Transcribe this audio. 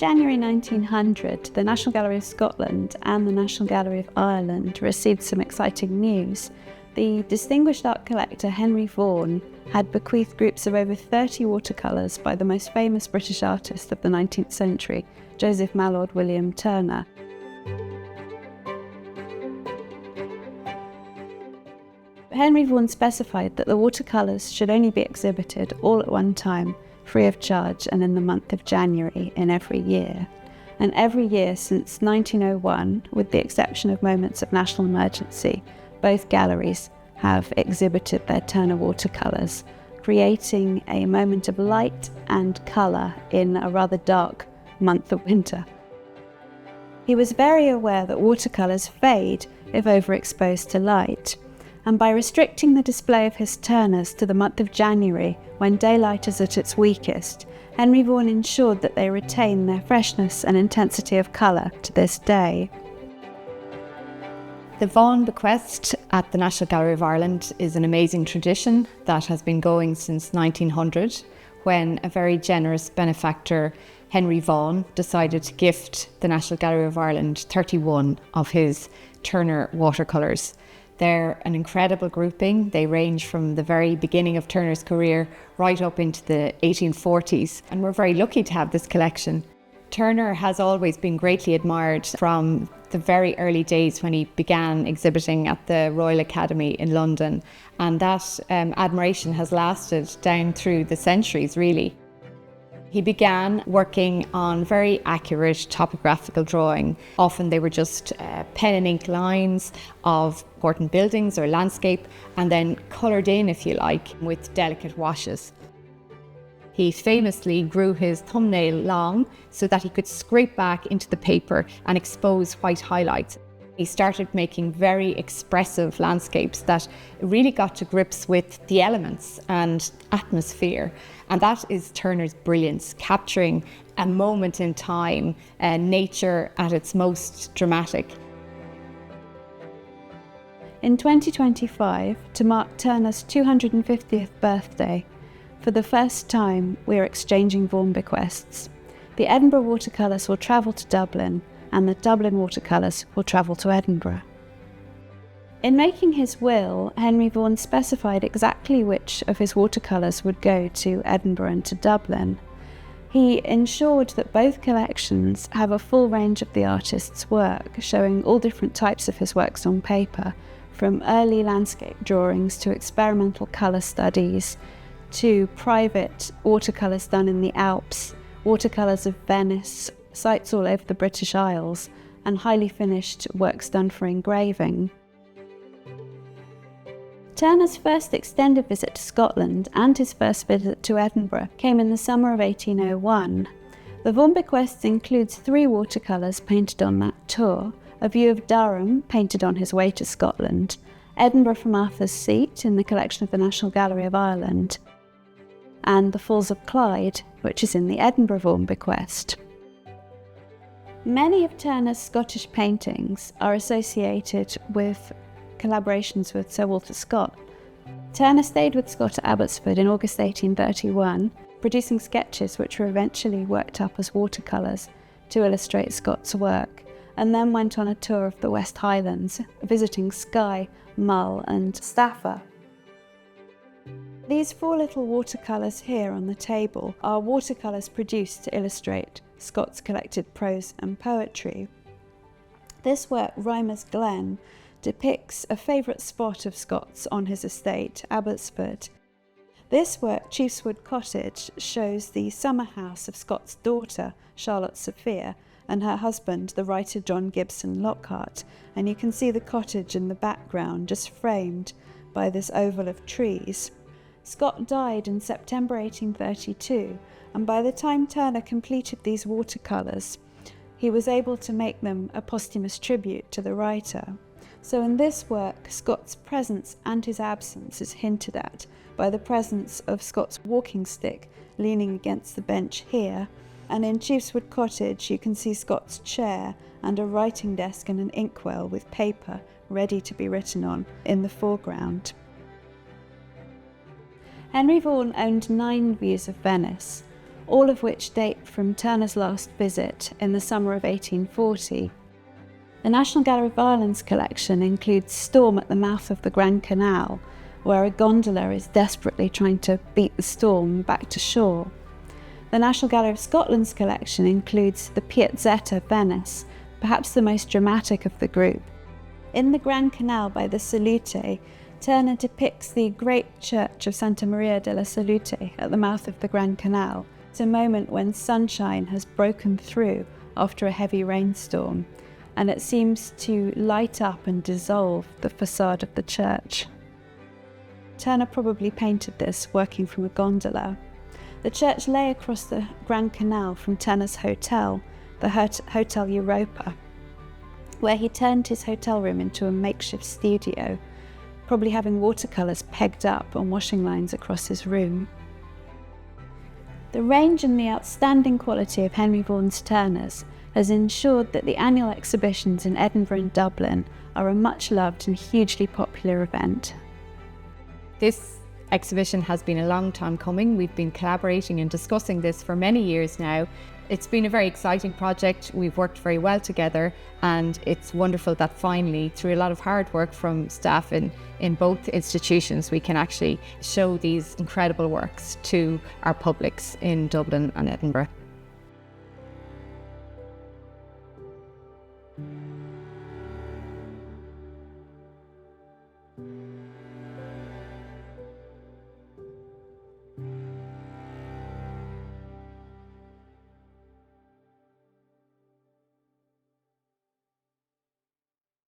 January 1900, the National Gallery of Scotland and the National Gallery of Ireland received some exciting news. The distinguished art collector Henry Vaughan had bequeathed groups of over 30 watercolours by the most famous British artist of the 19th century, Joseph Mallord William Turner. Henry Vaughan specified that the watercolours should only be exhibited all at one time, free of charge, and in the month of January in every year. And every year since 1901, with the exception of moments of national emergency, both galleries have exhibited their Turner watercolours, creating a moment of light and colour in a rather dark month of winter. He was very aware that watercolours fade if overexposed to light, and by restricting the display of his Turners to the month of January, when daylight is at its weakest, Henry Vaughan ensured that they retain their freshness and intensity of colour to this day. The Vaughan Bequest at the National Gallery of Ireland is an amazing tradition that has been going since 1900, when a very generous benefactor, Henry Vaughan, decided to gift the National Gallery of Ireland 31 of his Turner watercolours. They're an incredible grouping. They range from the very beginning of Turner's career right up into the 1840s, and we're very lucky to have this collection. Turner has always been greatly admired from the very early days when he began exhibiting at the Royal Academy in London, and that admiration has lasted down through the centuries, really. He began working on very accurate topographical drawing. Often they were just pen and ink lines of important buildings or landscape, and then coloured in, if you like, with delicate washes. He famously grew his thumbnail long so that he could scrape back into the paper and expose white highlights. He started making very expressive landscapes that really got to grips with the elements and atmosphere. And that is Turner's brilliance, capturing a moment in time, nature at its most dramatic. In 2025, to mark Turner's 250th birthday, for the first time we are exchanging Vaughan Bequests. The Edinburgh watercolours will travel to Dublin, and the Dublin watercolours will travel to Edinburgh. In making his will, Henry Vaughan specified exactly which of his watercolours would go to Edinburgh and to Dublin. He ensured that both collections have a full range of the artist's work, showing all different types of his works on paper, from early landscape drawings to experimental colour studies, to private watercolours done in the Alps, watercolours of Venice, sites all over the British Isles, and highly finished works done for engraving. Turner's first extended visit to Scotland and his first visit to Edinburgh came in the summer of 1801. The Vaughan Bequests includes 3 watercolours painted on that tour: a view of Durham, painted on his way to Scotland, Edinburgh from Arthur's Seat in the collection of the National Gallery of Ireland, and the Falls of Clyde, which is in the Edinburgh Vaughan Bequest. Many of Turner's Scottish paintings are associated with collaborations with Sir Walter Scott. Turner stayed with Scott at Abbotsford in August 1831, producing sketches which were eventually worked up as watercolours to illustrate Scott's work, and then went on a tour of the West Highlands, visiting Skye, Mull and Staffa. These 4 little watercolours here on the table are watercolours produced to illustrate Scott's collected prose and poetry. This work, Rymer's Glen, depicts a favourite spot of Scott's on his estate, Abbotsford. This work, Chiefswood Cottage, shows the summer house of Scott's daughter, Charlotte Sophia, and her husband, the writer John Gibson Lockhart, and you can see the cottage in the background, just framed by this oval of trees. Scott died in September 1832, and by the time Turner completed these watercolours, he was able to make them a posthumous tribute to the writer. So in this work, Scott's presence and his absence is hinted at by the presence of Scott's walking stick leaning against the bench here, and in Chiefswood Cottage you can see Scott's chair and a writing desk and an inkwell with paper ready to be written on in the foreground. Henry Vaughan owned 9 views of Venice. all of which date from Turner's last visit in the summer of 1840. The National Gallery of Ireland's collection includes Storm at the mouth of the Grand Canal, where a gondola is desperately trying to beat the storm back to shore. The National Gallery of Scotland's collection includes the Piazzetta, Venice, perhaps the most dramatic of the group. In the Grand Canal by the Salute, Turner depicts the great church of Santa Maria della Salute at the mouth of the Grand Canal. It's a moment when sunshine has broken through after a heavy rainstorm, and it seems to light up and dissolve the facade of the church. Turner probably painted this working from a gondola. The church lay across the Grand Canal from Turner's hotel, the Hotel Europa, where he turned his hotel room into a makeshift studio, probably having watercolours pegged up on washing lines across his room. The range and the outstanding quality of Henry Vaughan's Turners has ensured that the annual exhibitions in Edinburgh and Dublin are a much-loved and hugely popular event. This exhibition has been a long time coming. We've been collaborating and discussing this for many years now. It's been a very exciting project. We've worked very well together, and it's wonderful that finally, through a lot of hard work from staff in both institutions, we can actually show these incredible works to our publics in Dublin and Edinburgh.